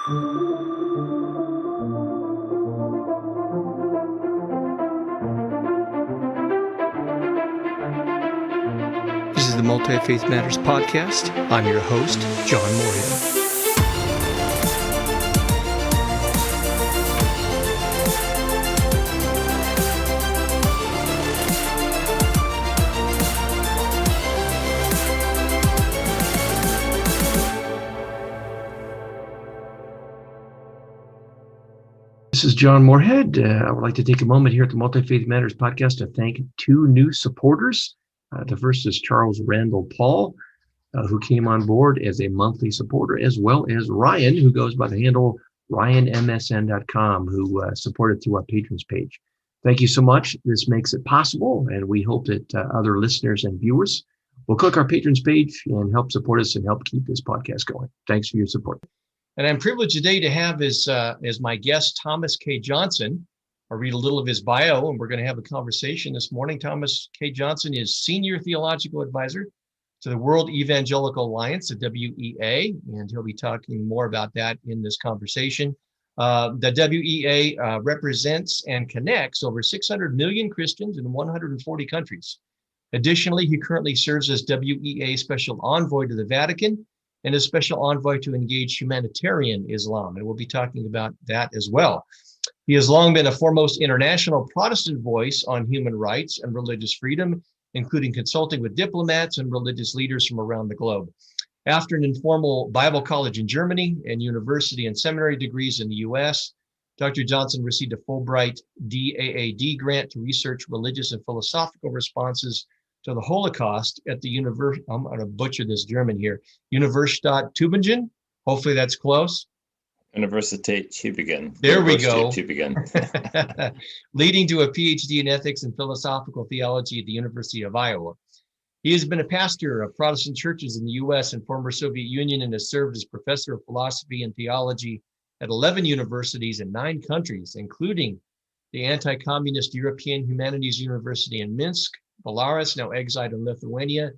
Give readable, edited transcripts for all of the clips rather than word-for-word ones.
This is the Multifaith Matters podcast. I'm your host, John Moorhead. This is John Moorhead. I would like to take a moment here at the Multifaith Matters podcast to thank two new supporters. The first is Charles Randall Paul, who came on board as a monthly supporter, as well as Ryan, who goes by the handle ryanmsn.com, who supported through our patrons page. Thank you so much. This makes it possible, and we hope that other listeners and viewers will click our patrons page and help support us and help keep this podcast going. Thanks for your support. And I'm privileged today to have as my guest, Thomas K. Johnson. I'll read a little of his bio, and we're going to have a conversation this morning. Thomas K. Johnson is Senior Theological Advisor to the World Evangelical Alliance, the WEA, and he'll be talking more about that in this conversation. The WEA represents and connects over 600 million Christians in 140 countries. Additionally, he currently serves as WEA Special Envoy to the Vatican and a Special Envoy to Engage Humanitarian Islam, and we'll be talking about that as well. He has long been a foremost international Protestant voice on human rights and religious freedom, including consulting with diplomats and religious leaders from around the globe. After an informal Bible college in Germany and university and seminary degrees in the U.S., Dr. Johnson received a Fulbright DAAD grant to research religious and philosophical responses to the Holocaust at the I'm going to butcher this German here, Universität Tübingen. Hopefully that's close. Universität Tübingen. There we go. Tübingen. Leading to a PhD in ethics and philosophical theology at the University of Iowa. He has been a pastor of Protestant churches in the U.S. and former Soviet Union and has served as professor of philosophy and theology at 11 universities in 9 countries, including the anti-communist European Humanities University in Minsk, Belarus, now exiled in Lithuania,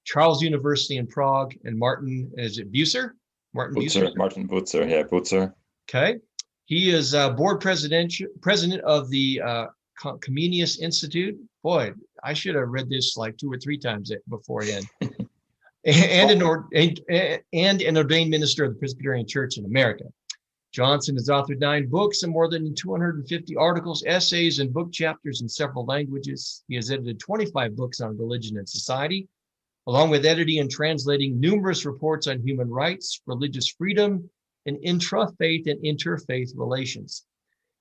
Charles University in Prague, and Martin, is it Bucer? Martin Bucer. Okay. He is board president of the Comenius Institute. Boy, I should have read this like 2 or 3 times beforehand. and an ordained minister of the Presbyterian Church in America. Johnson has authored 9 books and more than 250 articles, essays, and book chapters in several languages. He has edited 25 books on religion and society, along with editing and translating numerous reports on human rights, religious freedom, and intrafaith and interfaith relations.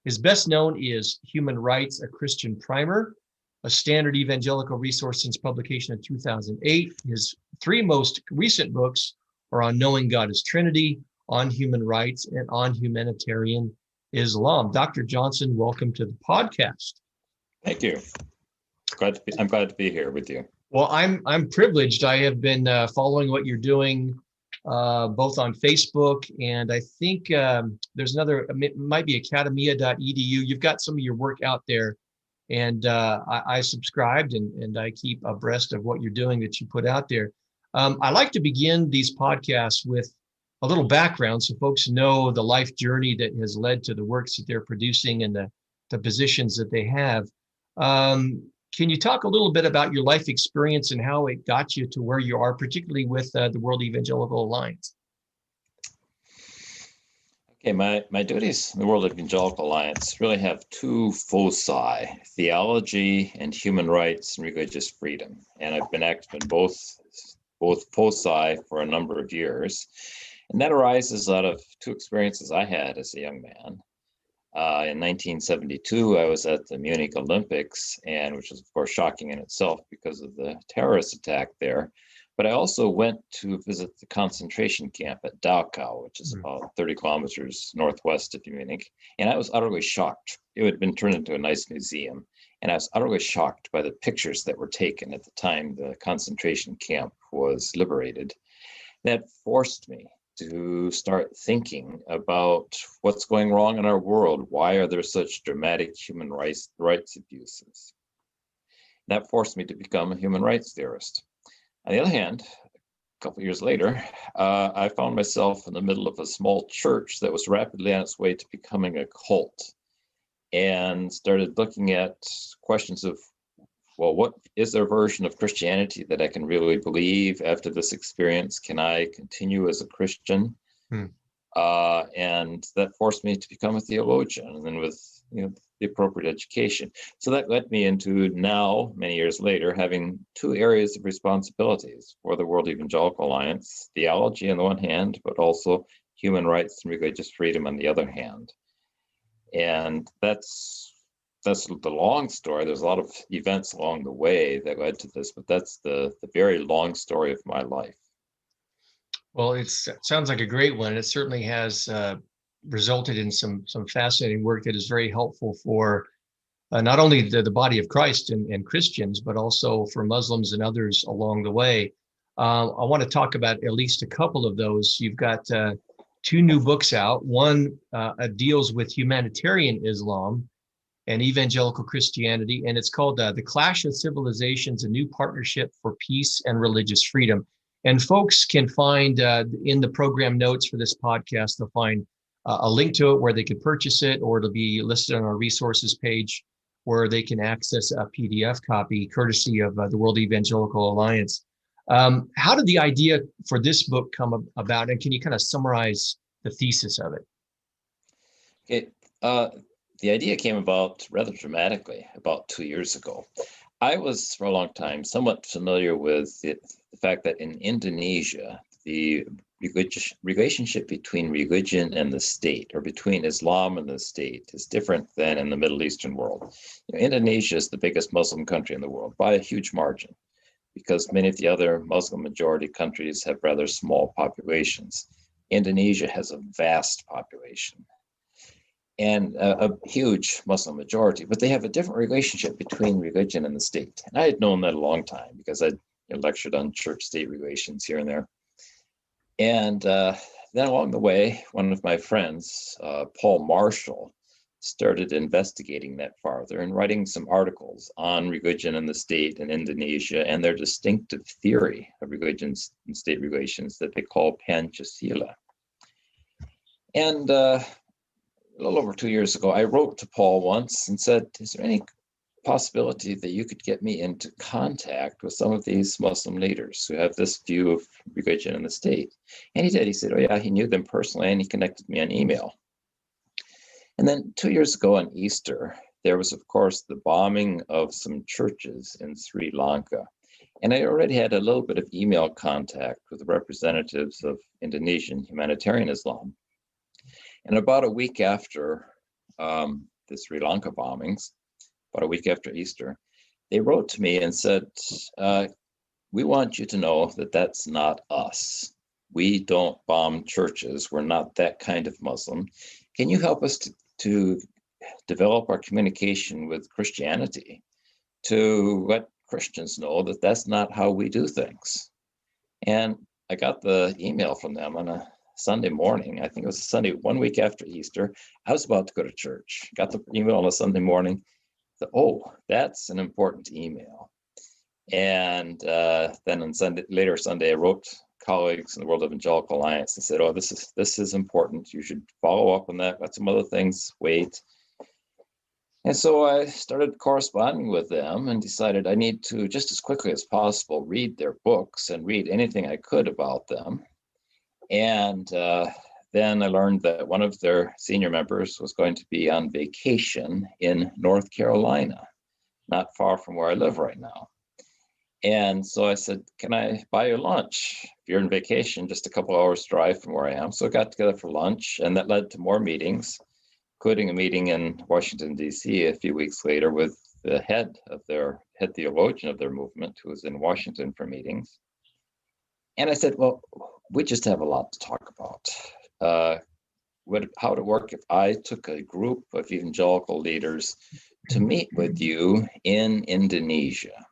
His best known is Human Rights, a Christian Primer, a standard evangelical resource since publication in 2008. His 3 most recent books are on Knowing God as Trinity, on human rights, and on humanitarian Islam. Dr. Johnson, welcome to the podcast. Thank you. I'm glad to be here with you. Well, I'm privileged. I have been following what you're doing both on Facebook, and I think there's another, it might be academia.edu. You've got some of your work out there, and I subscribed and I keep abreast of what you're doing that you put out there. I like to begin these podcasts with a little background so folks know the life journey that has led to the works that they're producing and the positions that they have. Can you talk a little bit about your life experience and how it got you to where you are, particularly with the World Evangelical Alliance? Okay, my duties in the World Evangelical Alliance really have 2 foci, theology and human rights and religious freedom. And I've been active in both foci for a number of years. And that arises out of 2 experiences I had as a young man. In 1972, I was at the Munich Olympics, and which was, of course, shocking in itself because of the terrorist attack there. But I also went to visit the concentration camp at Dachau, which is about 30 kilometers northwest of Munich. And I was utterly shocked. It had been turned into a nice museum. And I was utterly shocked by the pictures that were taken at the time the concentration camp was liberated. That forced me to start thinking about what's going wrong in our world. Why are there such dramatic human rights abuses? That forced me to become a human rights theorist. On the other hand, couple of years later, I found myself in the middle of a small church that was rapidly on its way to becoming a cult, and started looking at questions of, well, what is their version of Christianity that I can really believe after this experience? Can I continue as a Christian? And that forced me to become a theologian, and then with the appropriate education. So that led me into now, many years later, having two areas of responsibilities for the World Evangelical Alliance: theology on the one hand, but also human rights and religious freedom on the other hand. And that's the long story. There's a lot of events along the way that led to this, but that's the very long story of my life. Well, it sounds like a great one. It certainly has resulted in some fascinating work that is very helpful for not only the body of Christ and Christians, but also for Muslims and others along the way. I want to talk about at least a couple of those. You've got two new books out. One deals with humanitarian Islam and evangelical Christianity, and it's called The Clash of Civilizations, a New Partnership for Peace and Religious Freedom. And folks can find in the program notes for this podcast, they'll find a link to it where they can purchase it, or it'll be listed on our resources page where they can access a PDF copy courtesy of the World Evangelical Alliance. How did the idea for this book come about, and can you kind of summarize the thesis of it? The idea came about rather dramatically about 2 years ago. I was, for a long time, somewhat familiar with the fact that in Indonesia, the relationship between religion and the state, or between Islam and the state, is different than in the Middle Eastern world. Indonesia is the biggest Muslim country in the world by a huge margin, because many of the other Muslim majority countries have rather small populations. Indonesia has a vast population and a huge Muslim majority, but they have a different relationship between religion and the state. And I had known that a long time because I lectured on church-state relations here and there. And then along the way, one of my friends, Paul Marshall, started investigating that farther and writing some articles on religion and the state in Indonesia and their distinctive theory of religions and state relations that they call Pancasila. And a little over 2 years ago, I wrote to Paul once and said, is there any possibility that you could get me into contact with some of these Muslim leaders who have this view of religion and the state? And he did. He said, oh yeah, he knew them personally, and he connected me on email. And then 2 years ago on Easter, there was, of course, the bombing of some churches in Sri Lanka. And I already had a little bit of email contact with the representatives of Indonesian Humanitarian Islam. And about a week after the Sri Lanka bombings, about a week after Easter, they wrote to me and said, we want you to know that that's not us. We don't bomb churches. We're not that kind of Muslim. Can you help us to develop our communication with Christianity to let Christians know that that's not how we do things? And I got the email from them on a Sunday morning. I think it was a Sunday, 1 week after Easter. I was about to go to church. Got the email on a Sunday morning. Oh, that's an important email. And then on later Sunday, I wrote colleagues in the World Evangelical Alliance and said, oh, this is important. You should follow up on that. Let some other things wait. And so I started corresponding with them and decided I need to, just as quickly as possible, read their books and read anything I could about them. And then I learned that one of their senior members was going to be on vacation in North Carolina, not far from where I live right now. And so I said, can I buy you lunch? If you're on vacation, just a couple hours drive from where I am. So I got together for lunch, and that led to more meetings, including a meeting in Washington, D.C. a few weeks later with the head theologian of their movement, who was in Washington for meetings. And I said, well, we just have a lot to talk about. How would it work if I took a group of evangelical leaders to meet with you in Indonesia?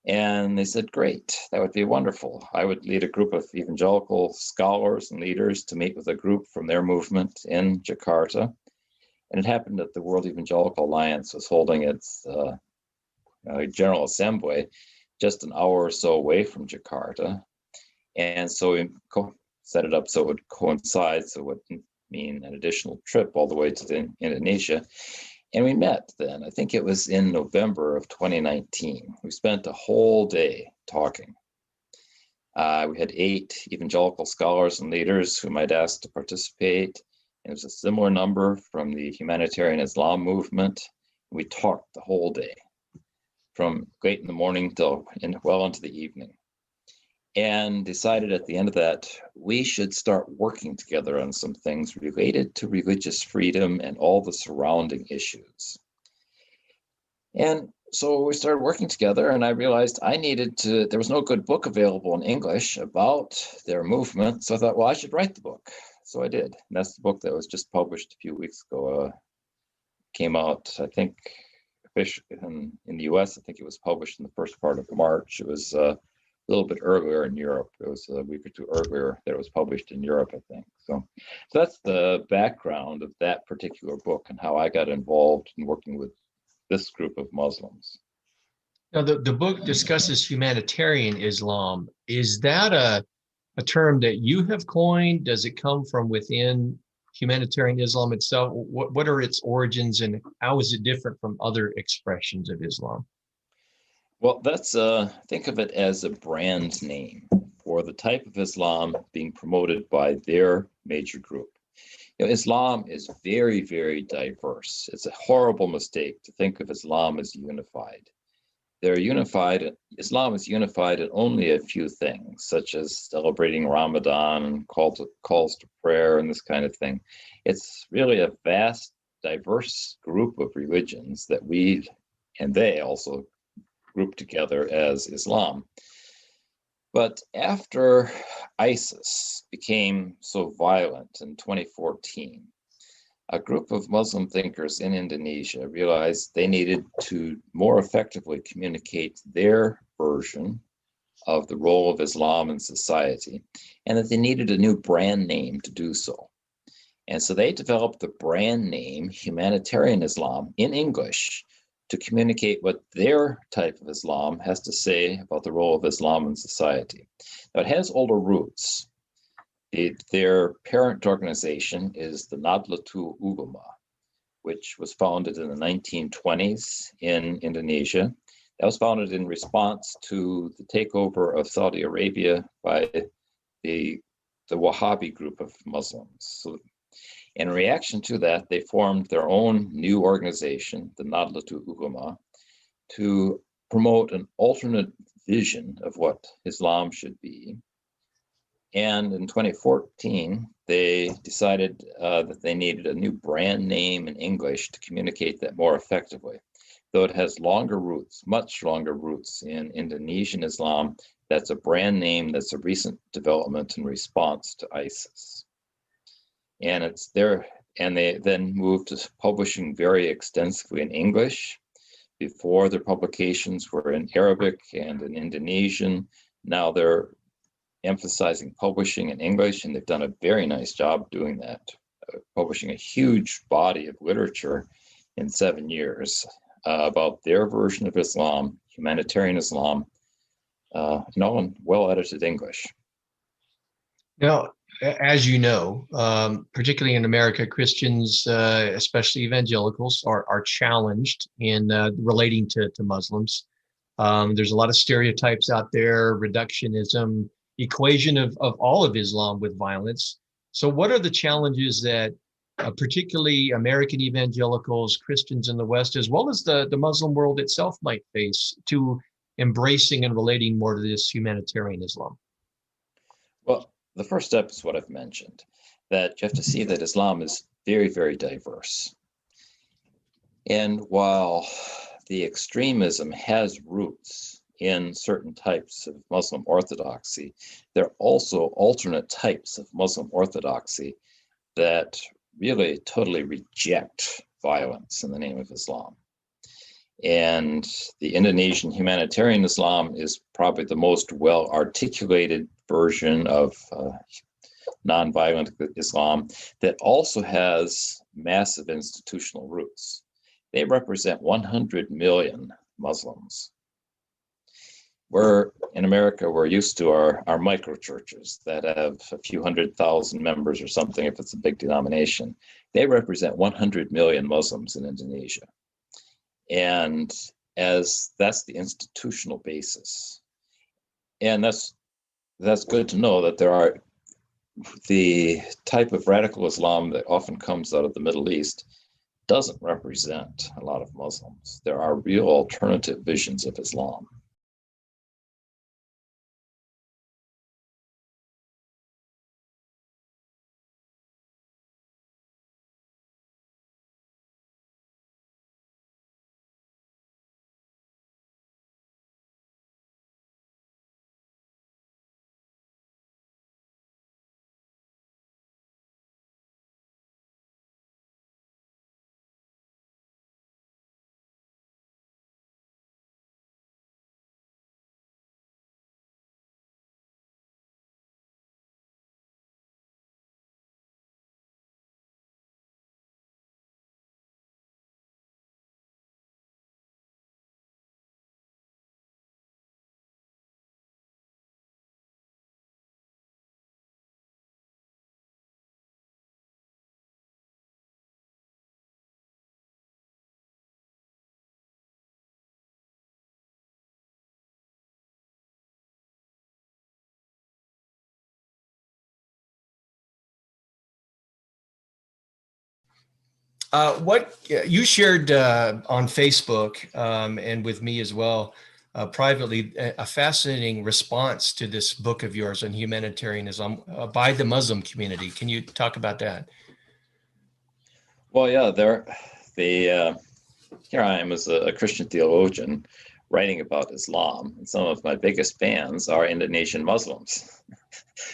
And they said, great, that would be wonderful. I would lead a group of evangelical scholars and leaders to meet with a group from their movement in Jakarta. And it happened that the World Evangelical Alliance was holding its General Assembly just an hour or so away from Jakarta. And so we set it up so it would coincide, so it would mean an additional trip all the way to Indonesia. And we met then. I think it was in November of 2019. We spent a whole day talking. We had 8 evangelical scholars and leaders whom I'd asked to participate. And it was a similar number from the Humanitarian Islam movement. We talked the whole day, from late in the morning till well into the evening, and decided at the end of that, we should start working together on some things related to religious freedom and all the surrounding issues. And so we started working together, and I realized there was no good book available in English about their movement. So I thought, well, I should write the book. So I did. And that's the book that was just published a few weeks ago. Came out, I think, in the US. I think it was published in the first part of March. It was a little bit earlier in Europe. It was a week or two earlier that it was published in Europe, I think. So that's the background of that particular book and how I got involved in working with this group of Muslims. Now, the book discusses humanitarian Islam. Is that a term that you have coined? Does it come from within humanitarian Islam itself? What are its origins, and how is it different from other expressions of Islam? Well, that's think of it as a brand name for the type of Islam being promoted by their major group. Islam is very, very diverse. It's a horrible mistake to think of Islam as unified. Islam is unified in only a few things, such as celebrating Ramadan and calls to prayer and this kind of thing. It's really a vast, diverse group of religions that we and they also group together as Islam. But after ISIS became so violent in 2014, a group of Muslim thinkers in Indonesia realized they needed to more effectively communicate their version of the role of Islam in society, and that they needed a new brand name to do so. And so they developed the brand name Humanitarian Islam in English to communicate what their type of Islam has to say about the role of Islam in society. Now, it has older roots. Their parent organization is the Nahdlatul Ulama, which was founded in the 1920s in Indonesia. That was founded in response to the takeover of Saudi Arabia by the Wahhabi group of Muslims. So, in reaction to that, they formed their own new organization, the Nahdlatul Ulama, to promote an alternate vision of what Islam should be. And in 2014, they decided that they needed a new brand name in English to communicate that more effectively. Though it has longer roots, much longer roots in Indonesian Islam, that's a brand name that's a recent development in response to ISIS. And it's there, and they then moved to publishing very extensively in English. Before, their publications were in Arabic and in Indonesian. Now they're emphasizing publishing in English, and they've done a very nice job doing that, publishing a huge body of literature in 7 years about their version of Islam, humanitarian Islam, and all in well-edited English. Now, as you know, particularly in America, Christians, especially evangelicals, are challenged in relating to Muslims. There's a lot of stereotypes out there, reductionism, equation of all of Islam with violence. So what are the challenges that particularly American evangelicals, Christians in the West, as well as the Muslim world itself might face to embracing and relating more to this humanitarian Islam? Well, the first step is what I've mentioned, that you have to see that Islam is very, very diverse. And while the extremism has roots in certain types of Muslim orthodoxy, there are also alternate types of Muslim orthodoxy that really totally reject violence in the name of Islam. And the Indonesian humanitarian Islam is probably the most well-articulated version of nonviolent Islam that also has massive institutional roots. They represent 100 million Muslims. in America, we're used to our micro churches that have a few 100,000 members or something, if it's a big denomination. They represent 100 million Muslims in Indonesia. And as that's the institutional basis. And that's good to know that there are the type of radical Islam that often comes out of the Middle East doesn't represent a lot of Muslims. There are real alternative visions of Islam. What you shared on Facebook and with me as well, privately, a fascinating response to this book of yours on humanitarianism by the Muslim community. Can you talk about that? Well, yeah, here I am as a Christian theologian writing about Islam, and some of my biggest fans are Indonesian Muslims.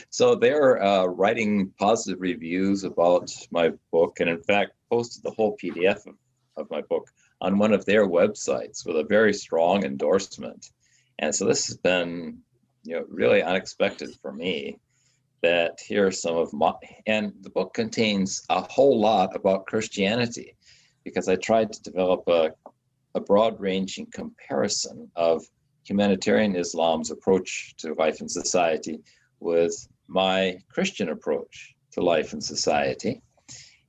So they're writing positive reviews about my book, and in fact posted the whole PDF of my book on one of their websites with a very strong endorsement. And so this has been, really unexpected for me, that here are some of my, and the book contains a whole lot about Christianity, because I tried to develop a broad-ranging comparison of humanitarian Islam's approach to life and society with my Christian approach to life and society.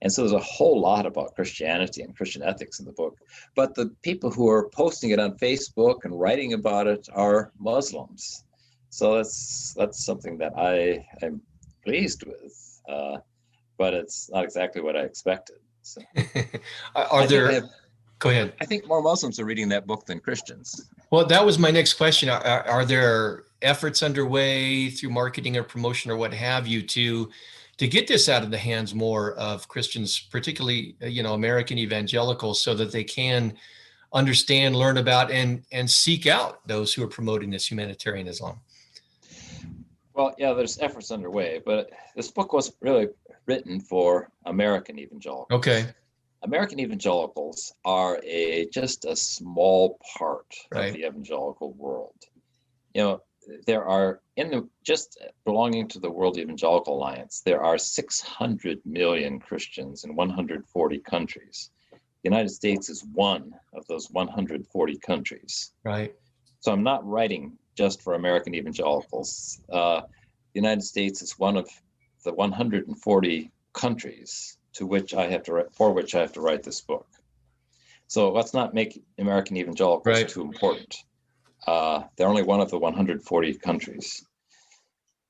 And so there's a whole lot about Christianity and Christian ethics in the book. But the people who are posting it on Facebook and writing about it are Muslims. So that's something that I am pleased with, but it's not exactly what I expected. So Go ahead. I think more Muslims are reading that book than Christians. Well, that was my next question. Are there efforts underway through marketing or promotion or what have you to get this out of the hands more of Christians, particularly, American evangelicals, so that they can understand, learn about, and seek out those who are promoting this humanitarian Islam? Well, yeah, there's efforts underway, but this book was really written for American evangelicals. Okay. American evangelicals are just a small part Right. of the evangelical world. There are, just belonging to the World Evangelical Alliance, there are 600 million Christians in 140 countries. The United States is one of those 140 countries. Right. So I'm not writing just for American evangelicals. The United States is one of the 140 countries for which I have to write this book. So let's not make American evangelicals too important. They're only one of the 140 countries.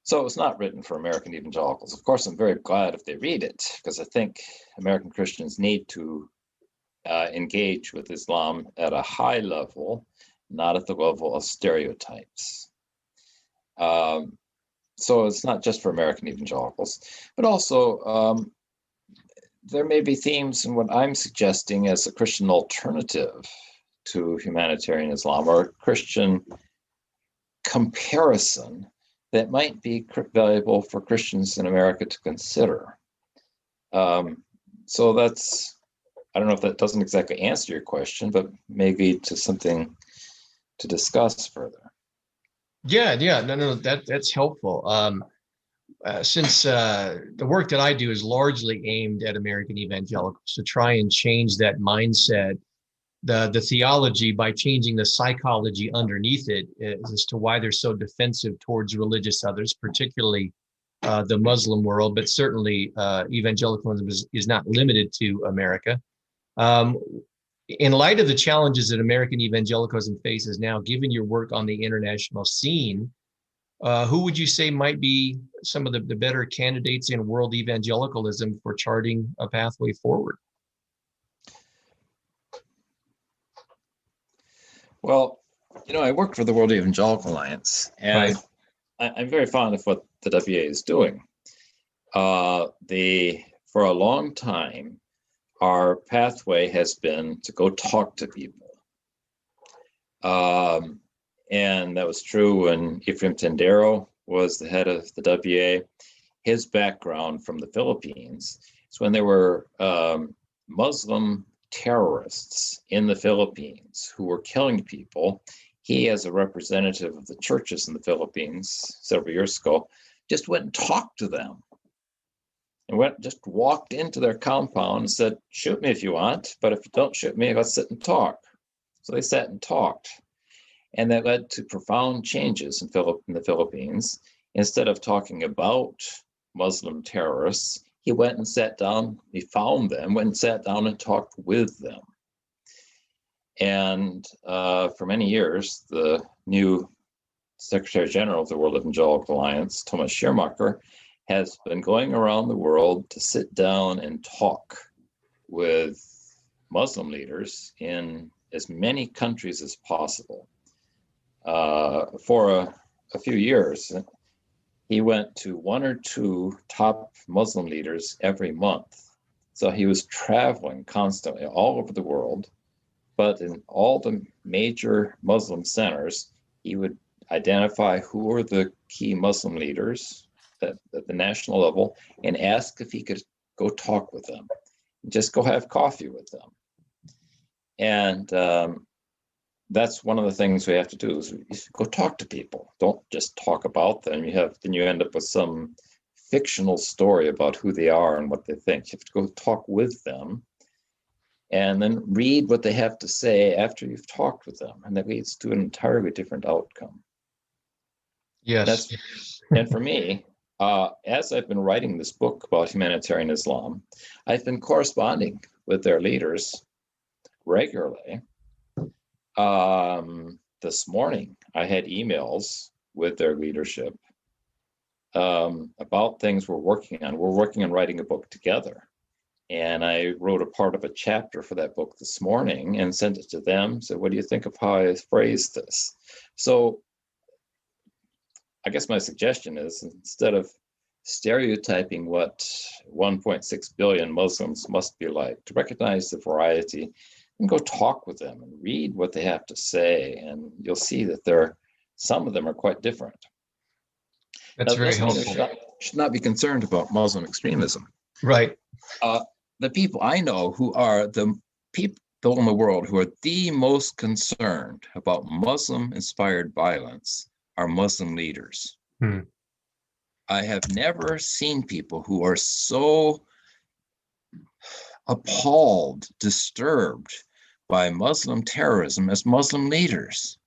So it's not written for American evangelicals. Of course, I'm very glad if they read it, because I think American Christians need to engage with Islam at a high level, not at the level of stereotypes. So it's not just for American evangelicals, but also there may be themes in what I'm suggesting as a Christian alternative to humanitarian Islam, or a Christian comparison that might be valuable for Christians in America to consider. So that's, I don't know if that doesn't exactly answer your question, but maybe to something to discuss further. Yeah, no, that's helpful. Since the work that I do is largely aimed at American evangelicals to try and change that mindset the theology by changing the psychology underneath it as to why they're so defensive towards religious others, particularly the Muslim world, but certainly evangelicalism is not limited to America. In light of the challenges that American evangelicalism faces now, given your work on the international scene, who would you say might be some of the better candidates in world evangelicalism for charting a pathway forward? Well, I worked for the World Evangelical Alliance, and I'm very fond of what the WEA is doing. For a long time, our pathway has been to go talk to people. And that was true when Ephraim Tendero was the head of the WEA. His background from the Philippines is when there were Muslim terrorists in the Philippines who were killing people. He, as a representative of the churches in the Philippines several years ago, just went and talked to them. And just walked into their compound and said, shoot me if you want, but if you don't shoot me, let's sit and talk. So they sat and talked. And that led to profound changes in the Philippines. Instead of talking about Muslim terrorists, he went and sat down, he found them, went and sat down and talked with them. And for many years, the new Secretary General of the World Evangelical Alliance, Thomas Schirmacher, has been going around the world to sit down and talk with Muslim leaders in as many countries as possible. For a few years, he went to one or two top Muslim leaders every month. So he was traveling constantly all over the world, but in all the major Muslim centers, he would identify who were the key Muslim leaders at the national level and ask if he could go talk with them, just go have coffee with them. And that's one of the things we have to do is go talk to people. Don't just talk about them. Then you end up with some fictional story about who they are and what they think. You have to go talk with them and then read what they have to say after you've talked with them. And that leads to an entirely different outcome. Yes. And for me, as I've been writing this book about humanitarian Islam, I've been corresponding with their leaders regularly. This morning, I had emails with their leadership about things we're working on. We're working on writing a book together. And I wrote a part of a chapter for that book this morning and sent it to them. So what do you think of how I phrased this? So I guess my suggestion is, instead of stereotyping what 1.6 billion Muslims must be like, to recognize the variety and go talk with them and read what they have to say. And you'll see that some of them are quite different. That's very helpful. Should not be concerned about Muslim extremism. Right. The people I know who are the people in the world who are the most concerned about Muslim-inspired violence are Muslim leaders. I have never seen people who are so appalled, disturbed by Muslim terrorism as Muslim leaders.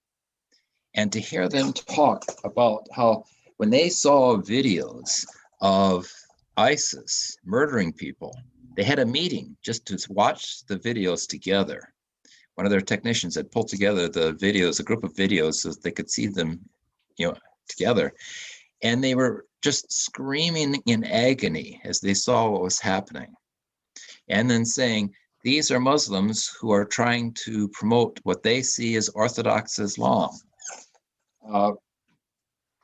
And to hear them talk about how when they saw videos of ISIS murdering people, they had a meeting just to watch the videos together. One of their technicians had pulled together the videos, a group of videos, so that they could see them, together. And they were just screaming in agony as they saw what was happening. And then saying, these are Muslims who are trying to promote what they see as Orthodox Islam.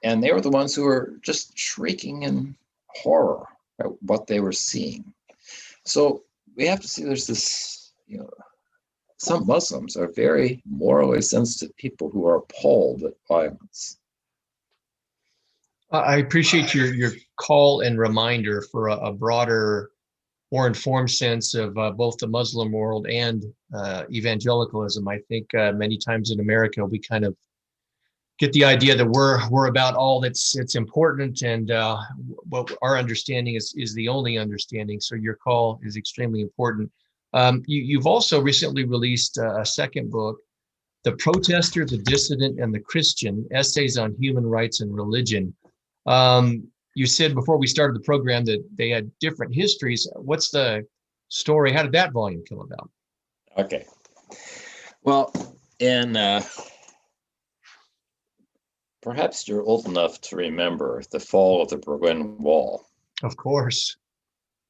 And they were the ones who were just shrieking in horror at what they were seeing. So we have to see there's this, some Muslims are very morally sensitive people who are appalled at violence. I appreciate your call and reminder for a broader, more informed sense of both the Muslim world and evangelicalism. I think many times in America, we kind of get the idea that we're about all that's important, and what our understanding is the only understanding. So your call is extremely important. You've also recently released a second book, The Protester, the Dissident, and the Christian, Essays on Human Rights and Religion. You said before we started the program that they had different histories. What's the story? How did that volume come about? Okay. Well, perhaps you're old enough to remember the fall of the Berlin Wall. Of course.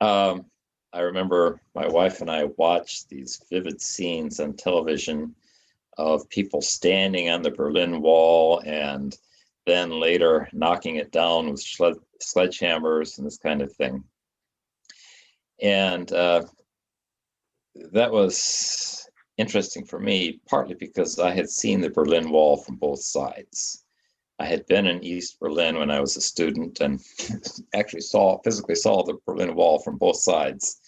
I remember my wife and I watched these vivid scenes on television of people standing on the Berlin Wall and then later knocking it down with sledgehammers and this kind of thing. And that was interesting for me, partly because I had seen the Berlin Wall from both sides. I had been in East Berlin when I was a student and actually physically saw the Berlin Wall from both sides,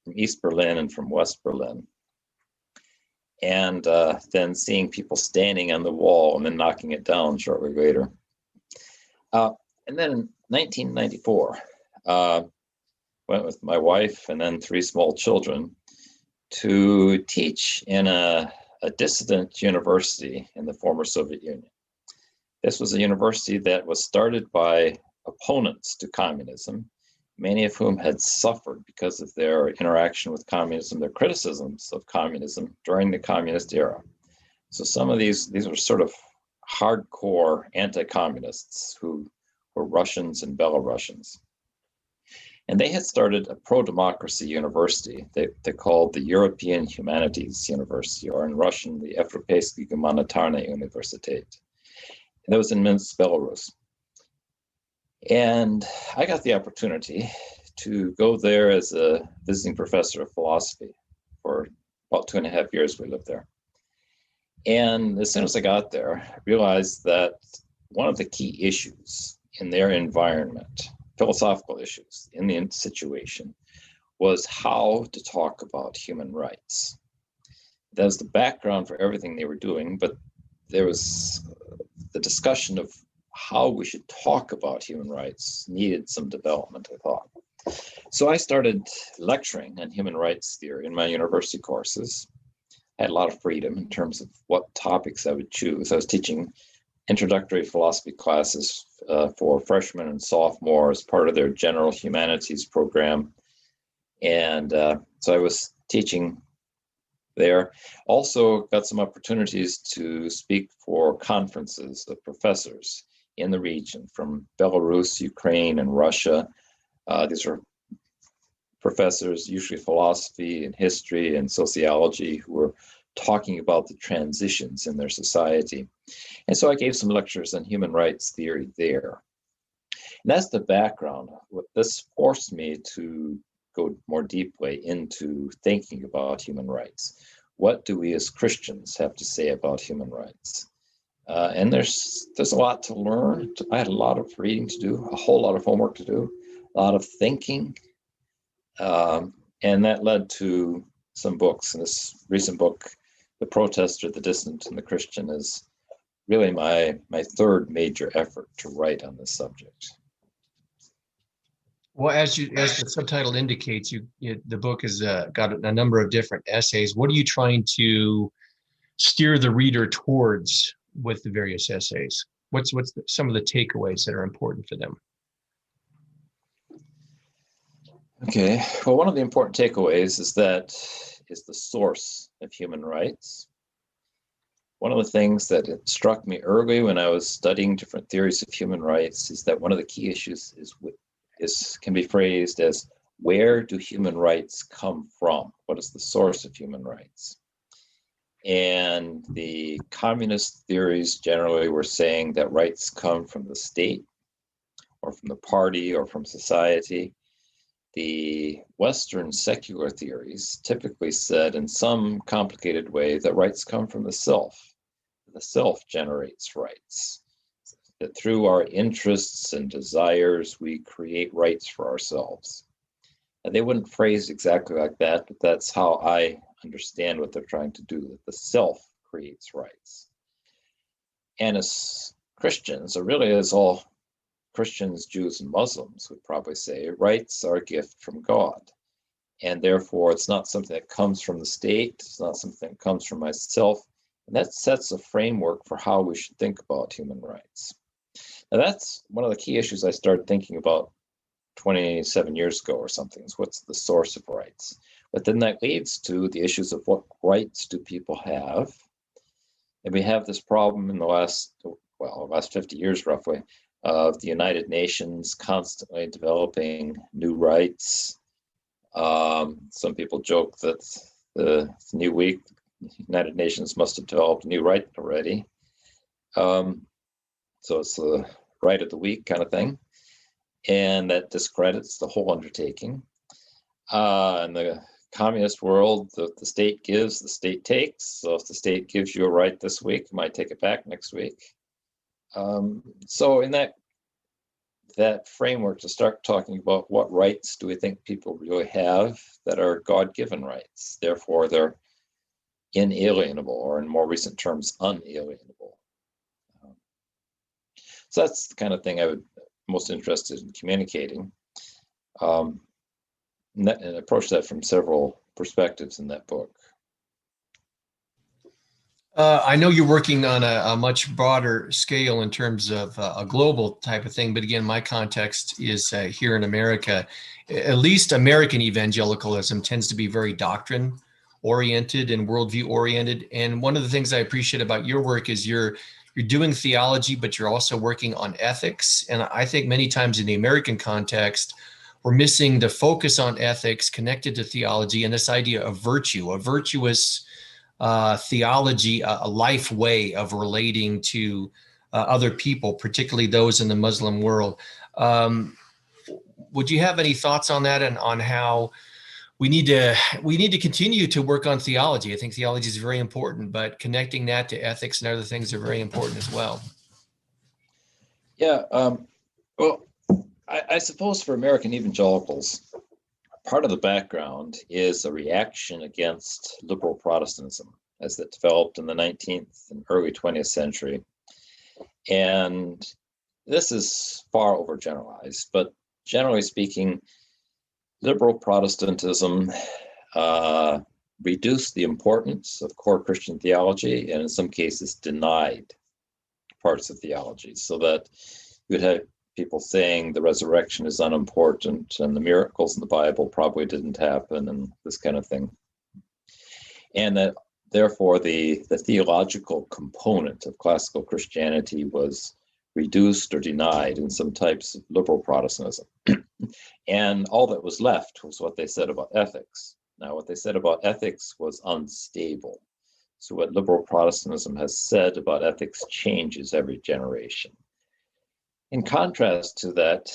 from East Berlin and from West Berlin. And then seeing people standing on the wall and then knocking it down shortly later. And then in 1994, went with my wife and then 3 small children to teach in a dissident university in the former Soviet Union. This was a university that was started by opponents to communism, many of whom had suffered because of their interaction with communism, their criticisms of communism during the communist era. So some of these were sort of hardcore anti-communists who were Russians and Belarusians. And they had started a pro-democracy university they called the European Humanities University, or in Russian, the Evropsky Humanitarny Universitet. And that was in Minsk, Belarus. And I got the opportunity to go there as a visiting professor of philosophy for about 2.5 years we lived there. And as soon as I got there, I realized that one of the key issues in their environment, philosophical issues in the situation, was how to talk about human rights. That was the background for everything they were doing, but there was the discussion of how we should talk about human rights needed some development, I thought. So I started lecturing on human rights theory in my university courses. I had a lot of freedom in terms of what topics I would choose. I was teaching introductory philosophy classes for freshmen and sophomores, part of their general humanities program. And so I was teaching there. Also got some opportunities to speak for conferences of professors in the region from Belarus, Ukraine, and Russia. These are professors, usually philosophy and history and sociology, who were talking about the transitions in their society. And so I gave some lectures on human rights theory there. And that's the background. This forced me to go more deeply into thinking about human rights. What do we as Christians have to say about human rights? And there's a lot to learn. I had a lot of reading to do, a whole lot of homework to do, a lot of thinking. And that led to some books. And this recent book, The Protester, the Dissident, and the Christian, is really my third major effort to write on this subject. Well, as the subtitle indicates, the book has got a number of different essays. What are you trying to steer the reader towards with the various essays? What's some of the takeaways that are important for them? Okay, well, one of the important takeaways is the source of human rights. One of the things that it struck me early when I was studying different theories of human rights is that one of the key issues can be phrased as, where do human rights come from? What is the source of human rights? And the communist theories generally were saying that rights come from the state or from the party or from society. The Western secular theories typically said in some complicated way that rights come from the self. The self generates rights. That through our interests and desires, we create rights for ourselves. And they wouldn't phrase exactly like that, but that's how I understand what they're trying to do, that the self creates rights. And as Christians, or really as all Christians, Jews, and Muslims would probably say, rights are a gift from God. And therefore, it's not something that comes from the state. It's not something that comes from myself. And that sets a framework for how we should think about human rights. Now, that's one of the key issues I started thinking about 27 years ago or something, is what's the source of rights? But then that leads to the issues of what rights do people have? And we have this problem in the last 50 years roughly, of the United Nations constantly developing new rights. Some people joke that the new week, United Nations must have developed a new right already. So it's the right of the week kind of thing. And that discredits the whole undertaking. In the communist world, the state gives, the state takes. So if the state gives you a right this week, it might take it back next week. So in that framework, to start talking about what rights do we think people really have that are God-given rights, therefore they're inalienable, or in more recent terms, unalienable. So that's the kind of thing I would most interested in communicating, and approach that from several perspectives in that book. I know you're working on a much broader scale in terms of a global type of thing, but again, my context is here in America. At least American evangelicalism tends to be very doctrine-oriented and worldview-oriented. And one of the things I appreciate about your work is you're doing theology, but you're also working on ethics. And I think many times in the American context, we're missing the focus on ethics connected to theology and this idea of virtue, a virtuous theology, a life way of relating to other people, particularly those in the Muslim world. Would you have any thoughts on that, and on how we need to continue to work on theology? I think theology is very important, but connecting that to ethics and other things are very important as well. Yeah, well, I suppose for American evangelicals, part of the background is a reaction against liberal Protestantism as it developed in the 19th and early 20th century. And this is far overgeneralized, but generally speaking, liberal Protestantism reduced the importance of core Christian theology, and in some cases denied parts of theology, so that you would have people saying the resurrection is unimportant and the miracles in the Bible probably didn't happen and this kind of thing. And that therefore the theological component of classical Christianity was reduced or denied in some types of liberal Protestantism. And all that was left was what they said about ethics. Now, what they said about ethics was unstable. So what liberal Protestantism has said about ethics changes every generation. In contrast to that,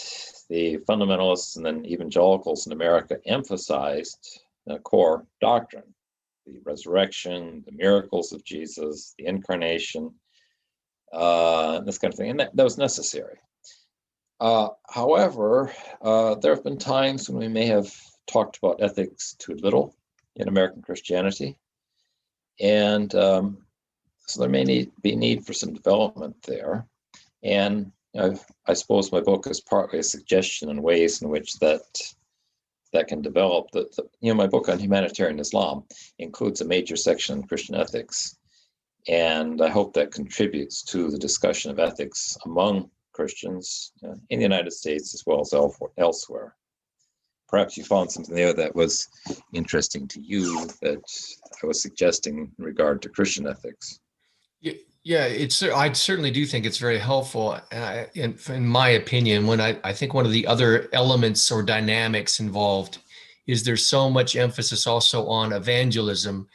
the fundamentalists and then evangelicals in America emphasized core doctrine, the resurrection, the miracles of Jesus, the incarnation, this kind of thing, and that was necessary. However, there have been times when we may have talked about ethics too little in American Christianity, and so there may be need for some development there. And I suppose my book is partly a suggestion in ways in which that can develop. My book on humanitarian Islam includes a major section on Christian ethics, and I hope that contributes to the discussion of ethics among Christians in the United States as well as elsewhere. Perhaps you found something there that was interesting to you that I was suggesting in regard to Christian ethics. Yeah, I certainly do think it's very helpful. In my opinion, when I think one of the other elements or dynamics involved is there's so much emphasis also on evangelism,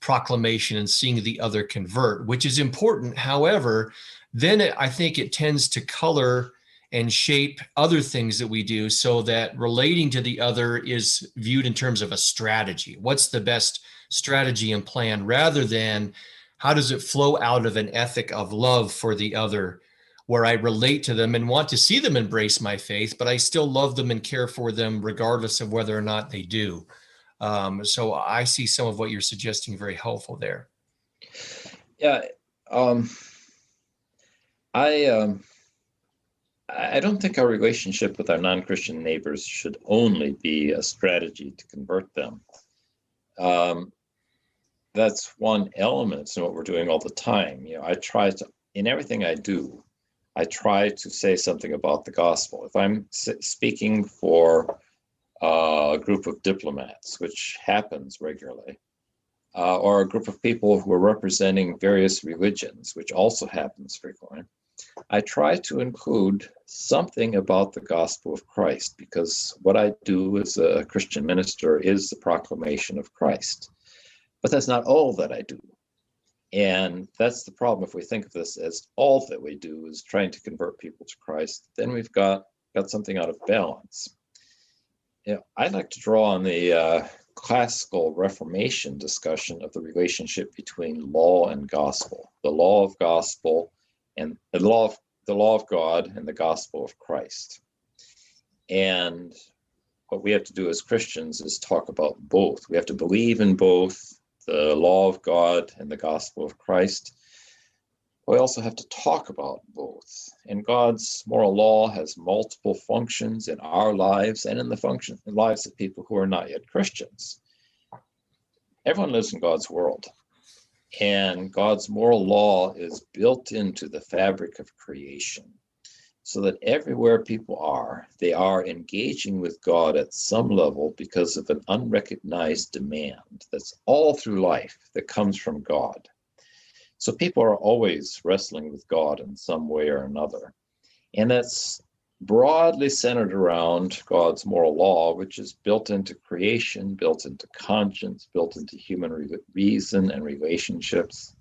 proclamation, and seeing the other convert, which is important. However, then I think it tends to color and shape other things that we do, so that relating to the other is viewed in terms of a strategy. What's the best strategy and plan, rather than how does it flow out of an ethic of love for the other, where I relate to them and want to see them embrace my faith, but I still love them and care for them regardless of whether or not they do. So I see some of what you're suggesting very helpful there. Yeah. I don't think our relationship with our non-Christian neighbors should only be a strategy to convert them. That's one element in what we're doing all the time. I try to, in everything I do, I try to say something about the gospel. If I'm speaking for a group of diplomats, which happens regularly, or a group of people who are representing various religions, which also happens frequently, I try to include something about the gospel of Christ, because what I do as a Christian minister is the proclamation of Christ. But that's not all that I do. And that's the problem. If we think of this as all that we do is trying to convert people to Christ, then we've got something out of balance. I'd like to draw on the classical Reformation discussion of the relationship between law and gospel, the law of gospel and the law of God and the gospel of Christ. And what we have to do as Christians is talk about both. We have to believe in both the law of God and the gospel of Christ. We also have to talk about both. And God's moral law has multiple functions in our lives and in the lives of people who are not yet Christians. Everyone lives in God's world. And God's moral law is built into the fabric of creation, so that everywhere people are, they are engaging with God at some level because of an unrecognized demand that's all through life that comes from God. So people are always wrestling with God in some way or another. And that's broadly centered around God's moral law, which is built into creation, built into conscience, built into human reason and relationships.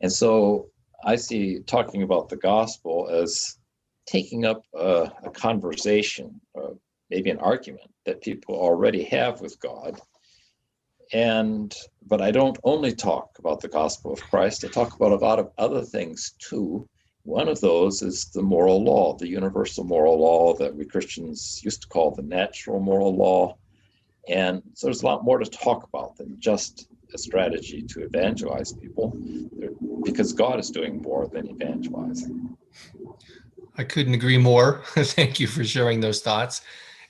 And so I see talking about the gospel as taking up a conversation, or maybe an argument that people already have with God. But I don't only talk about the gospel of Christ, I talk about a lot of other things too. One of those is the moral law, the universal moral law that we Christians used to call the natural moral law. And so there's a lot more to talk about than just a strategy to evangelize people, because God is doing more than evangelizing. I couldn't agree more. Thank you for sharing those thoughts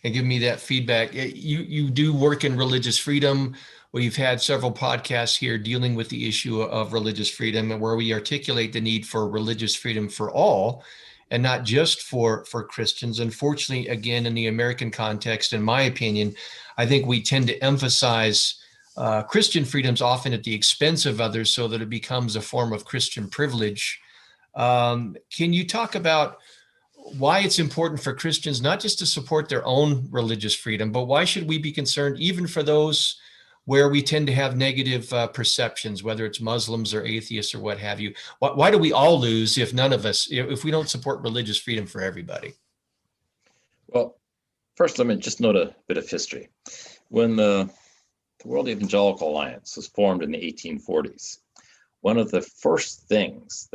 and giving me that feedback. You do work in religious freedom. We've had several podcasts here dealing with the issue of religious freedom, and where we articulate the need for religious freedom for all, and not just for Christians. Unfortunately, again, in the American context, in my opinion, I think we tend to emphasize Christian freedoms often at the expense of others, so that it becomes a form of Christian privilege. Can you talk about why it's important for Christians not just to support their own religious freedom, but why should we be concerned even for those where we tend to have negative perceptions, whether it's Muslims or atheists or what have you? Why do we all lose if we don't support religious freedom for everybody? Well, first, let me just note a bit of history. When the World Evangelical Alliance was formed in the 1840s, one of the first things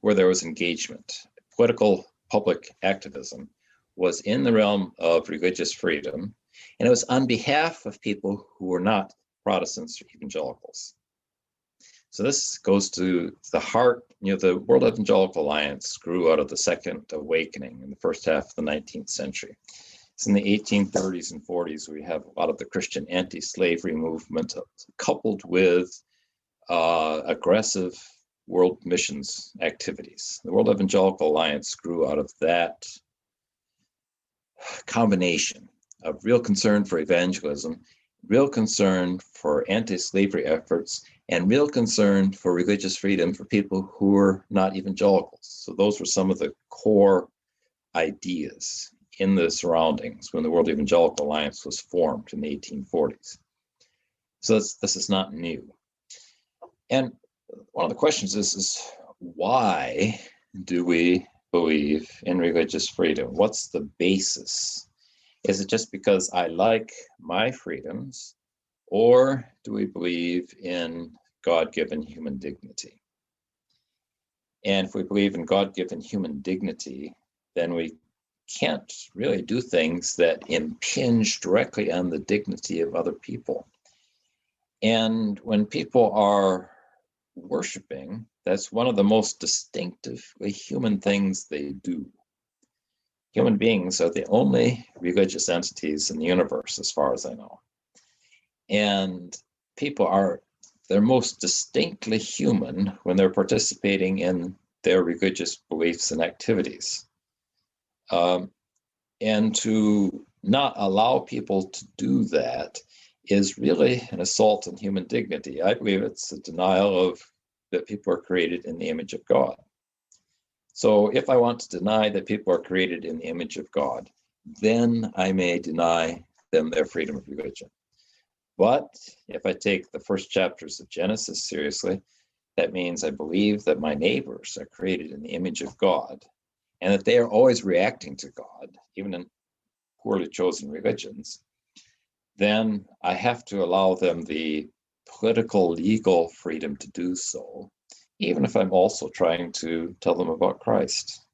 where there was engagement, political public activism, was in the realm of religious freedom, and it was on behalf of people who were not Protestants or evangelicals. So this goes to the heart. The World Evangelical Alliance grew out of the Second Awakening in the first half of the 19th century. It's in the 1830s and 40s we have a lot of the Christian anti-slavery movement coupled with aggressive world missions activities. The World Evangelical Alliance grew out of that combination of real concern for evangelism, real concern for anti-slavery efforts, and real concern for religious freedom for people who were not evangelicals. So those were some of the core ideas in the surroundings when the World Evangelical Alliance was formed in the 1840s. So this is not new. And one of the questions is why do we believe in religious freedom? What's the basis? Is it just because I like my freedoms, or do we believe in God-given human dignity? And if we believe in God-given human dignity, then we can't really do things that impinge directly on the dignity of other people. And when people are worshiping, that's one of the most distinctively human things they do. Human beings are the only religious entities in the universe, as far as I know. And people they're most distinctly human when they're participating in their religious beliefs and activities. And to not allow people to do that is really an assault on human dignity. I believe it's a denial of that people are created in the image of God. So if I want to deny that people are created in the image of God, then I may deny them their freedom of religion. But if I take the first chapters of Genesis seriously, that means I believe that my neighbors are created in the image of God, and that they are always reacting to God, even in poorly chosen religions. Then I have to allow them the political, legal freedom to do so, even if I'm also trying to tell them about Christ.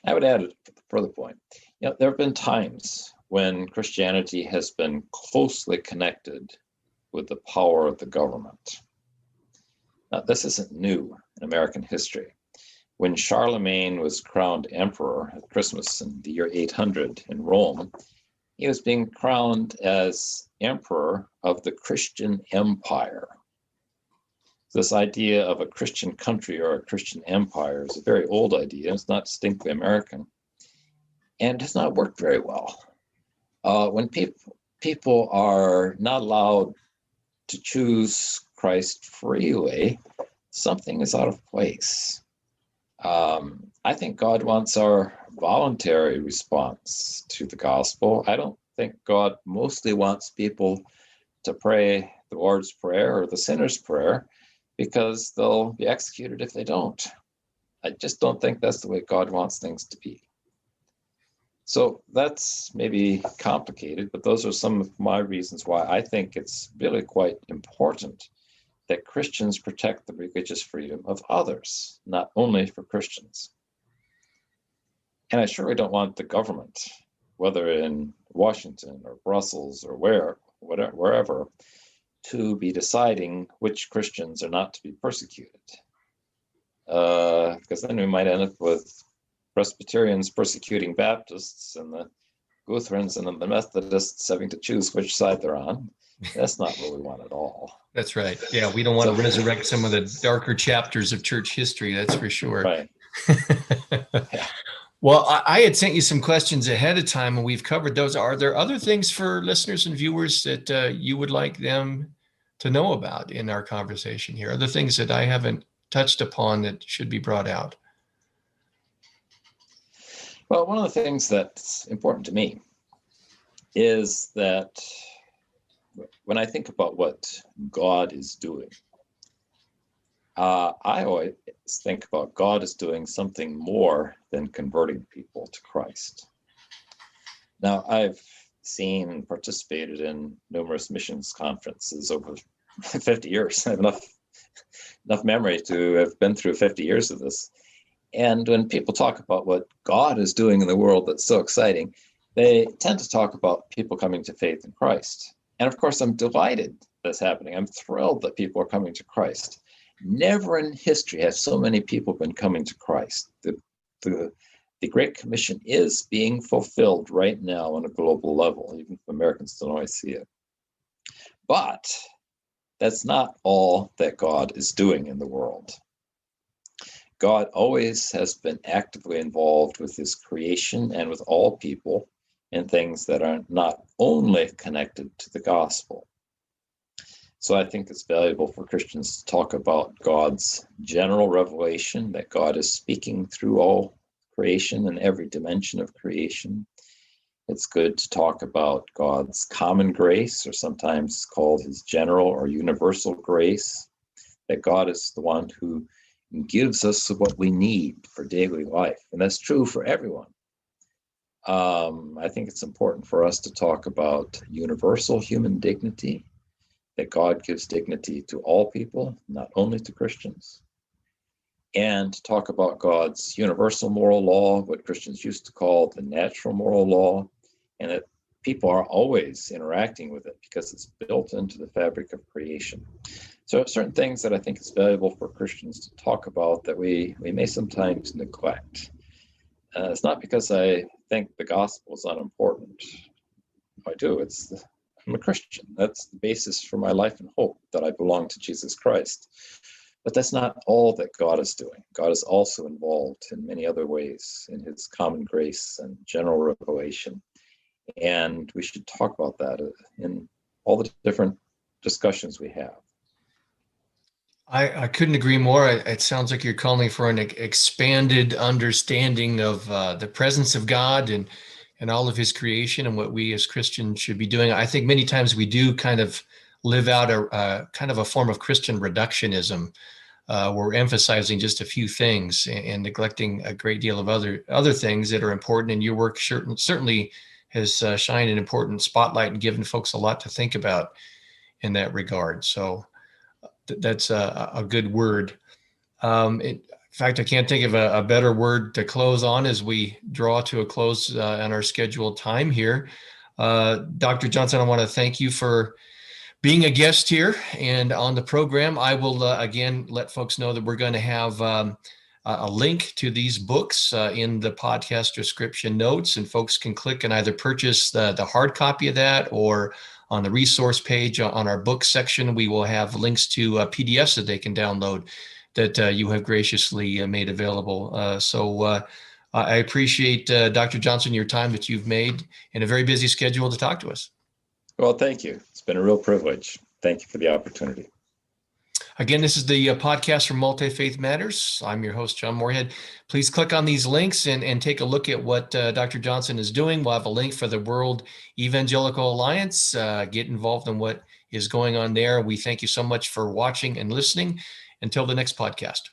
I would add a further point. There have been times when Christianity has been closely connected with the power of the government. Now, this isn't new in American history. When Charlemagne was crowned emperor at Christmas in the year 800 in Rome, he was being crowned as emperor of the Christian empire. This idea of a Christian country or a Christian empire is a very old idea. It's not distinctly American, and has not worked very well. When people are not allowed to choose Christ freely, something is out of place. I think God wants our voluntary response to the gospel. I don't think God mostly wants people to pray the Lord's Prayer or the sinner's prayer, because they'll be executed if they don't. I just don't think that's the way God wants things to be. So that's maybe complicated, but those are some of my reasons why I think it's really quite important that Christians protect the religious freedom of others, not only for Christians. And I surely don't want the government, whether in Washington or Brussels or wherever, to be deciding which Christians are not to be persecuted. Because then we might end up with Presbyterians persecuting Baptists and the Lutherans and the Methodists having to choose which side they're on. That's not what we want at all. That's right. Yeah, we don't want to resurrect some of the darker chapters of church history, that's for sure. Right. Yeah. Well, I had sent you some questions ahead of time, and we've covered those. Are there other things for listeners and viewers that you would like them to know about in our conversation here? Other things that I haven't touched upon that should be brought out? Well, one of the things that's important to me is that when I think about what God is doing, I always think about God is doing something more than converting people to Christ. Now, I've seen and participated in numerous missions conferences over 50 years. I have enough memory to have been through 50 years of this. And when people talk about what God is doing in the world that's so exciting, they tend to talk about people coming to faith in Christ. And of course, I'm delighted that's happening. I'm thrilled that people are coming to Christ. Never in history have so many people been coming to Christ. The Great Commission is being fulfilled right now on a global level, even if Americans don't always see it. But that's not all that God is doing in the world. God always has been actively involved with his creation and with all people in things that are not only connected to the gospel. So I think it's valuable for Christians to talk about God's general revelation, that God is speaking through all creation and every dimension of creation. It's good to talk about God's common grace, or sometimes called his general or universal grace, that God is the one who gives us what we need for daily life. And that's true for everyone. I think it's important for us to talk about universal human dignity, that God gives dignity to all people, not only to Christians. And to talk about God's universal moral law, what Christians used to call the natural moral law, and that people are always interacting with it because it's built into the fabric of creation. So certain things that I think is valuable for Christians to talk about that we may sometimes neglect. It's not because I think the gospel is unimportant. I do. I'm a Christian. That's the basis for my life and hope, that I belong to Jesus Christ. But that's not all that God is doing. God is also involved in many other ways in his common grace and general revelation. And we should talk about that in all the different discussions we have. I couldn't agree more. It sounds like you're calling for an expanded understanding of the presence of God and all of his creation and what we as Christians should be doing. I think many times we do kind of live out a kind of a form of Christian reductionism. We're emphasizing just a few things and neglecting a great deal of other things that are important. And your work certainly has shined an important spotlight and given folks a lot to think about in that regard. So that's a good word. In fact, I can't think of a better word to close on as we draw to a close on our scheduled time here. Dr. Johnson, I want to thank you for being a guest here and on the program. I will again let folks know that we're going to have a link to these books in the podcast description notes, and folks can click and either purchase the hard copy of that, or on the resource page on our book section, we will have links to PDFs that they can download that you have graciously made available. So I appreciate, Dr. Johnson, your time that you've made in a very busy schedule to talk to us. Well, thank you. It's been a real privilege. Thank you for the opportunity. Again, this is the podcast from Multifaith Matters. I'm your host, John Moorhead. Please click on these links and take a look at what Dr. Johnson is doing. We'll have a link for the World Evangelical Alliance. Get involved in what is going on there. We thank you so much for watching and listening. Until the next podcast.